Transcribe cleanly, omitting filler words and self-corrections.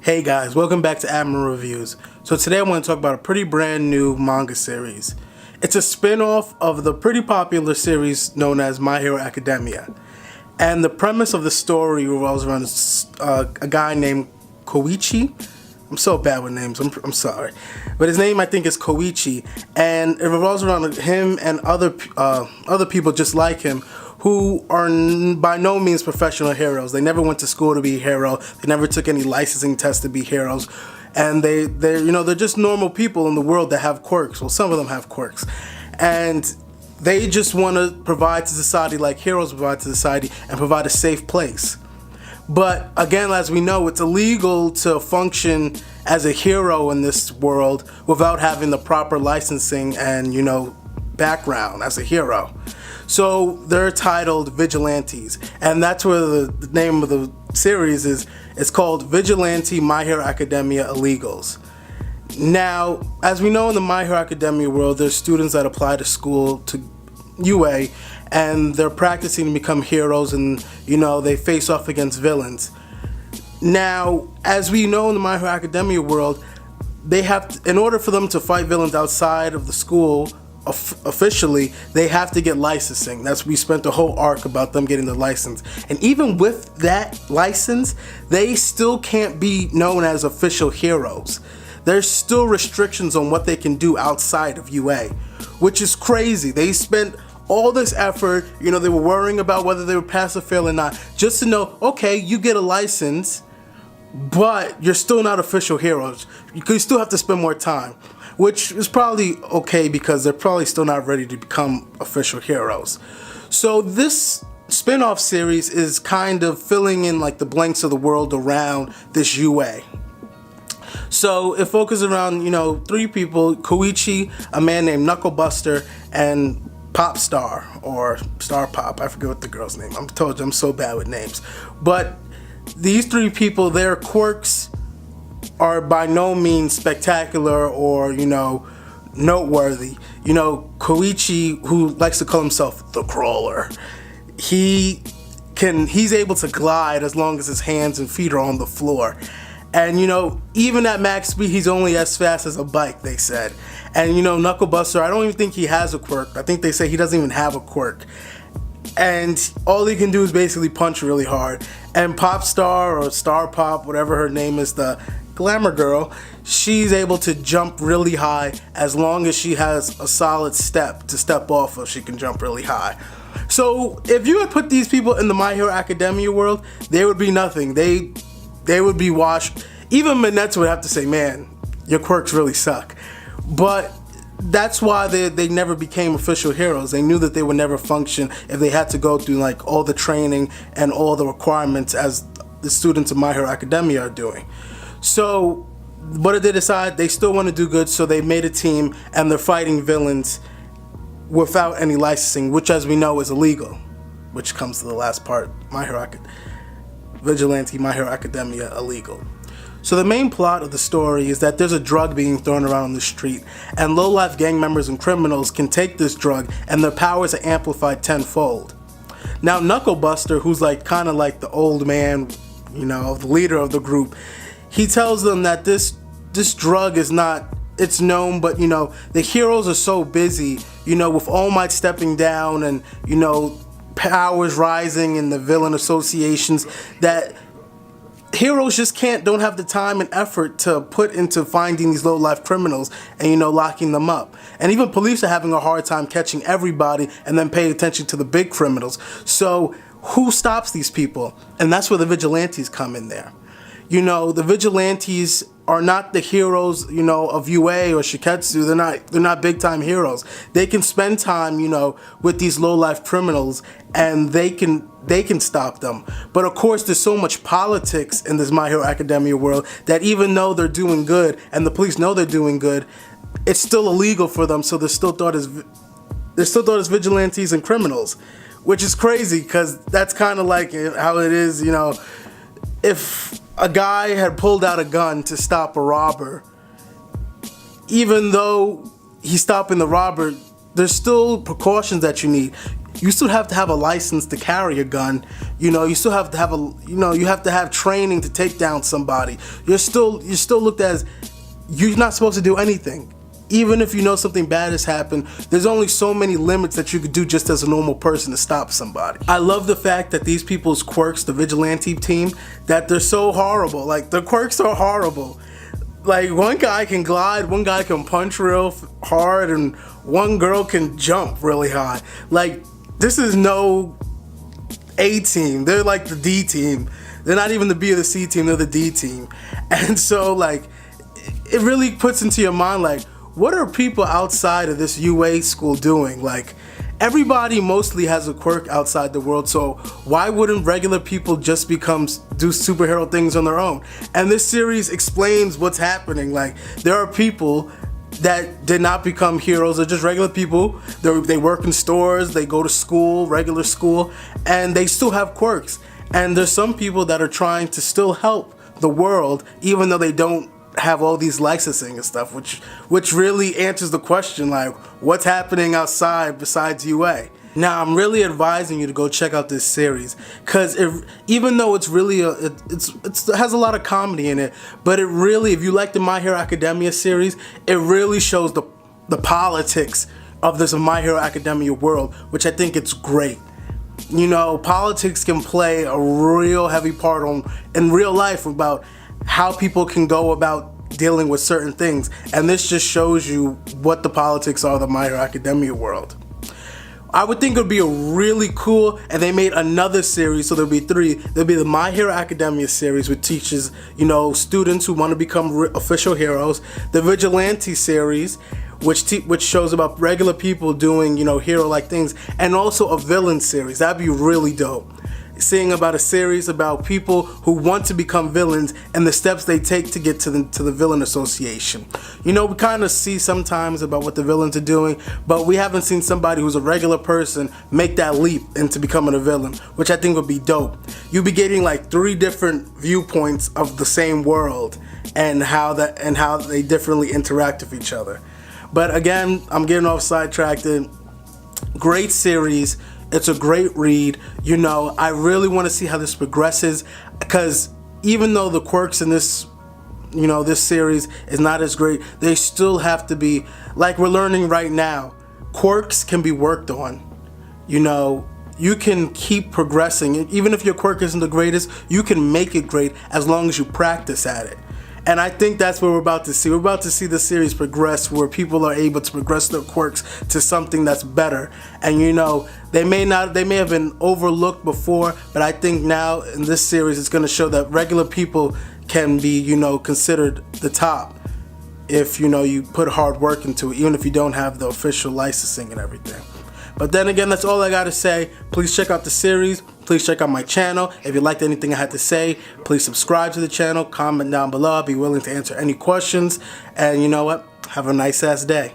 Hey guys, welcome back to Admiral Reviews. So today I want to talk about a pretty brand new manga series. It's a spin-off of the pretty popular series known as My Hero Academia. And the premise of the story revolves around a guy named Koichi. I'm so bad with names, I'm sorry. But his name I think is Koichi, and it revolves around him and other people just like him who are by no means professional heroes. They never went to school to be a hero. They never took any licensing tests to be heroes. And they're just normal people in the world that have quirks. Well, some of them have quirks. And they just want to provide to society like heroes provide to society and provide a safe place. But again, as we know, it's illegal to function as a hero in this world without having the proper licensing and, background as a hero. So they're titled Vigilantes, and that's where the name of the series is. It's called Vigilante My Hero Academia Illegals. Now, as we know in the My Hero Academia world, there's students that apply to school, to UA, and they're practicing to become heroes, and they face off against villains. Now, as we know in the My Hero Academia world, they have to, in order for them to fight villains outside of the school officially, they have to get licensing. We spent the whole arc about them getting the license. And even with that license, they still can't be known as official heroes. There's still restrictions on what they can do outside of UA, which is crazy. They spent all this effort, they were worrying about whether they would pass or fail or not, just to know, okay, you get a license, but you're still not official heroes. You still have to spend more time, which is probably okay because they're probably still not ready to become official heroes. So this spin-off series is kind of filling in like the blanks of the world around this UA. So it focuses around, three people: Koichi, a man named Knucklebuster, and Popstar, or Star Pop. I forget what the girl's name. I'm told you I'm so bad with names. But these three people, their quirks are by no means spectacular or, noteworthy. Koichi, who likes to call himself the Crawler, he's able to glide as long as his hands and feet are on the floor. And, even at max speed, he's only as fast as a bike, they said. And, Knucklebuster, I don't even think he has a quirk. I think they say he doesn't even have a quirk. And all he can do is basically punch really hard. And Popstar, or Star Pop, whatever her name is, the glamour girl, she's able to jump really high as long as she has a solid step to step off of. She can jump really high. So if you had put these people in the My Hero Academia world, they would be nothing. They would be washed. Even Minetsu would have to say, man, your quirks really suck. But that's why they never became official heroes. They knew that they would never function if they had to go through like all the training and all the requirements as the students of My Hero Academia are doing. So what did they decide? They still want to do good, so they made a team and they're fighting villains without any licensing, which as we know is illegal, which comes to the last part. Vigilante My Hero Academia illegal. So the main plot of the story is that there's a drug being thrown around on the street, and low-life gang members and criminals can take this drug and their powers are amplified tenfold. Now Knucklebuster, who's kind of like the old man, the leader of the group, he tells them that this drug is not, it's known, but the heroes are so busy, with All Might stepping down and powers rising in the villain associations, that heroes just don't have the time and effort to put into finding these low-life criminals and locking them up. And even police are having a hard time catching everybody and then paying attention to the big criminals. So who stops these people? And that's where the vigilantes come in there. The vigilantes are not the heroes, of UA or Shiketsu. They're not big time heroes. They can spend time, with these low life criminals, and they can stop them. But of course, there's so much politics in this My Hero Academia world that even though they're doing good and the police know they're doing good, it's still illegal for them. So they're still thought as vigilantes and criminals, which is crazy because that's kind of like how it is, if a guy had pulled out a gun to stop a robber, even though he's stopping the robber, there's still precautions that you need. you still have to have a license to carry a gun. You still have to have you have to have training to take down somebody. You're still looked at as, you're not supposed to do anything. Even if you know something bad has happened, there's only so many limits that you could do just as a normal person to stop somebody. I love the fact that these people's quirks, the vigilante team, that they're so horrible. Like, the quirks are horrible. Like, one guy can glide, one guy can punch real hard, and one girl can jump really high. Like, this is no A team. They're like the D team. They're not even the B or the C team, they're the D team. And so, like, it really puts into your mind, like, what are people outside of this UA school doing? Like, everybody mostly has a quirk outside the world, so why wouldn't regular people just do superhero things on their own? And this series explains what's happening. Like, there are people that did not become heroes. They're just regular people. They work in stores, they go to school, regular school, and they still have quirks. And there's some people that are trying to still help the world, even though they don't have all these licensing and stuff, which really answers the question, like, what's happening outside besides UA? Now, I'm really advising you to go check out this series, because even though it's really it has a lot of comedy in it, but it really, if you like the My Hero Academia series, it really shows the politics of this My Hero Academia world, which I think it's great. Politics can play a real heavy part in real life about how people can go about dealing with certain things, and this just shows you what the politics are of the My Hero Academia world. I would think it would be a really cool, and they made another series, so there'll be 3. There'll be the My Hero Academia series, which teaches, students who want to become official heroes. The Vigilante series, which shows about regular people doing, hero-like things. And also a villain series. That'd be really dope. Seeing about a series about people who want to become villains and the steps they take to get to the villain association. We kind of see sometimes about what the villains are doing, but we haven't seen somebody who's a regular person make that leap into becoming a villain, which I think would be dope. You'd be getting like 3 different viewpoints of the same world and how they differently interact with each other. But again, I'm getting off sidetracked. Great series. It's a great read. I really want to see how this progresses, because even though the quirks in this, this series is not as great, they still have to be, like we're learning right now, quirks can be worked on. You can keep progressing. Even if your quirk isn't the greatest, you can make it great as long as you practice at it. And I think that's what we're about to see. We're about to see the series progress, where people are able to progress their quirks to something that's better. And they may have been overlooked before, but I think now in this series it's going to show that regular people can be, considered the top if you put hard work into it, even if you don't have the official licensing and everything. But then again, that's all I gotta say. Please check out the series. Please check out my channel. If you liked anything I had to say, please subscribe to the channel. Comment down below. I'll be willing to answer any questions. And you know what? Have a nice ass day.